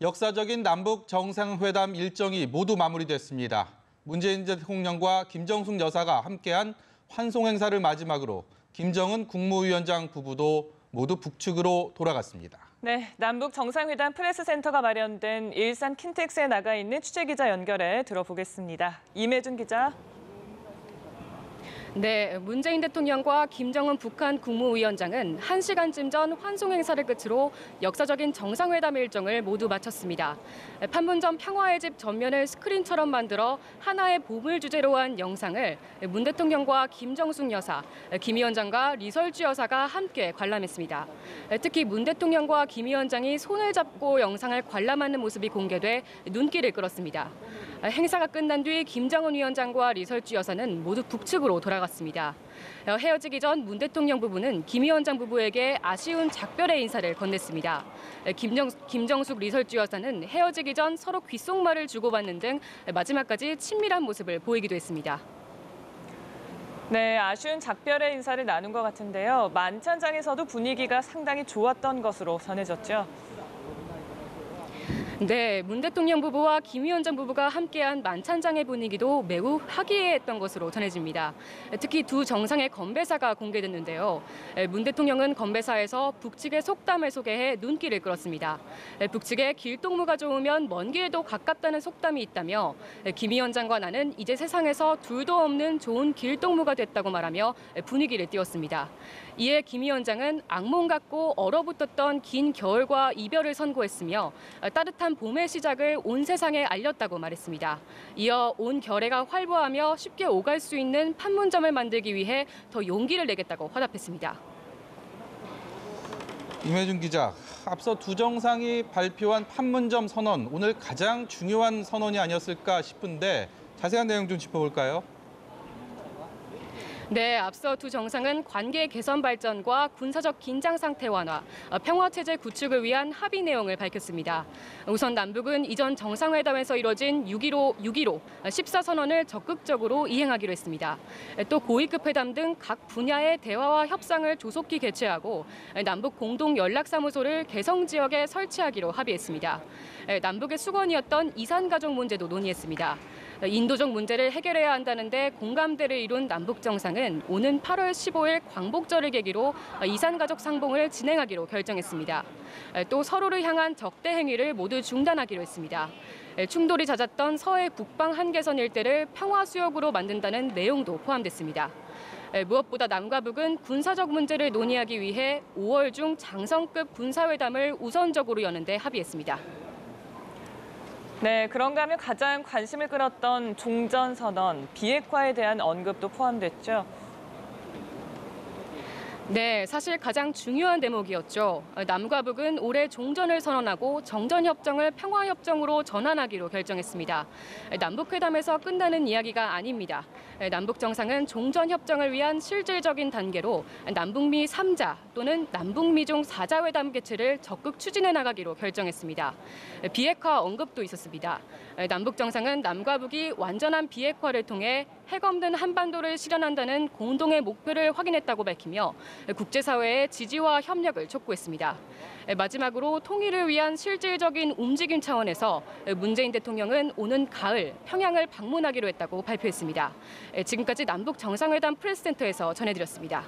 역사적인 남북 정상회담 일정이 모두 마무리됐습니다. 문재인 대통령과 김정숙 여사가 함께한 환송 행사를 마지막으로 김정은 국무위원장 부부도 모두 북측으로 돌아갔습니다. 네, 남북 정상회담 프레스센터가 마련된 일산 킨텍스에 나가 있는 취재기자 연결해 들어보겠습니다. 임혜준 기자. 네, 문재인 대통령과 김정은 북한 국무위원장은 1시간쯤 전 환송 행사를 끝으로 역사적인 정상회담 일정을 모두 마쳤습니다. 판문점 평화의 집 전면을 스크린처럼 만들어 하나의 봄을 주제로 한 영상을 문 대통령과 김정숙 여사, 김 위원장과 리설주 여사가 함께 관람했습니다. 특히 문 대통령과 김 위원장이 손을 잡고 영상을 관람하는 모습이 공개돼 눈길을 끌었습니다. 행사가 끝난 뒤 김정은 위원장과 리설주 여사는 모두 북측으로 돌아갔습니다. 헤어지기 전 문 대통령 부부는 김 위원장 부부에게 아쉬운 작별의 인사를 건넸습니다. 김정숙 리설주 여사는 헤어지기 전 서로 귓속말을 주고받는 등 마지막까지 친밀한 모습을 보이기도 했습니다. 네, 아쉬운 작별의 인사를 나눈 것 같은데요. 만찬장에서도 분위기가 상당히 좋았던 것으로 전해졌죠. 네, 문 대통령 부부와 김 위원장 부부가 함께한 만찬장의 분위기도 매우 화기애애했던 것으로 전해집니다. 특히 두 정상의 건배사가 공개됐는데요. 문 대통령은 건배사에서 북측의 속담을 소개해 눈길을 끌었습니다. 북측의 길동무가 좋으면 먼 길도 가깝다는 속담이 있다며 김 위원장과 나는 이제 세상에서 둘도 없는 좋은 길동무가 됐다고 말하며 분위기를 띄웠습니다. 이에 김 위원장은 악몽 같고 얼어붙었던 긴 겨울과 이별을 선고했으며 따뜻한 봄의 시작을 온 세상에 알렸다고 말했습니다. 이어 온 결의가 활보하며 쉽게 오갈 수 있는 판문점을 만들기 위해 더 용기를 내겠다고 화답했습니다. 임혜준 기자, 앞서 두 정상이 발표한 판문점 선언, 오늘 가장 중요한 선언이 아니었을까 싶은데 자세한 내용 좀 짚어볼까요? 네, 앞서 두 정상은 관계 개선 발전과 군사적 긴장 상태 완화, 평화체제 구축을 위한 합의 내용을 밝혔습니다. 우선 남북은 이전 정상회담에서 이뤄진 6.15 14선언을 적극적으로 이행하기로 했습니다. 또 고위급 회담 등 각 분야의 대화와 협상을 조속히 개최하고 남북 공동 연락사무소를 개성 지역에 설치하기로 합의했습니다. 남북의 수건이었던 이산가족 문제도 논의했습니다. 인도적 문제를 해결해야 한다는데 공감대를 이룬 남북 정상은 오는 8월 15일 광복절을 계기로 이산가족 상봉을 진행하기로 결정했습니다. 또 서로를 향한 적대 행위를 모두 중단하기로 했습니다. 충돌이 잦았던 서해 북방 한계선 일대를 평화수역으로 만든다는 내용도 포함됐습니다. 무엇보다 남과 북은 군사적 문제를 논의하기 위해 5월 중 장성급 군사회담을 우선적으로 여는 데 합의했습니다. 네, 그런가 하면 가장 관심을 끌었던 종전선언, 비핵화에 대한 언급도 포함됐죠. 네, 사실 가장 중요한 대목이었죠. 남과 북은 올해 종전을 선언하고 정전협정을 평화협정으로 전환하기로 결정했습니다. 남북회담에서 끝나는 이야기가 아닙니다. 남북 정상은 종전협정을 위한 실질적인 단계로 남북미 3자 또는 남북미중 4자 회담 개최를 적극 추진해 나가기로 결정했습니다. 비핵화 언급도 있었습니다. 남북 정상은 남과 북이 완전한 비핵화를 통해 핵 없는 한반도를 실현한다는 공동의 목표를 확인했다고 밝히며 국제사회의 지지와 협력을 촉구했습니다. 마지막으로 통일을 위한 실질적인 움직임 차원에서 문재인 대통령은 오는 가을 평양을 방문하기로 했다고 발표했습니다. 지금까지 남북 정상회담 프레스센터에서 전해드렸습니다.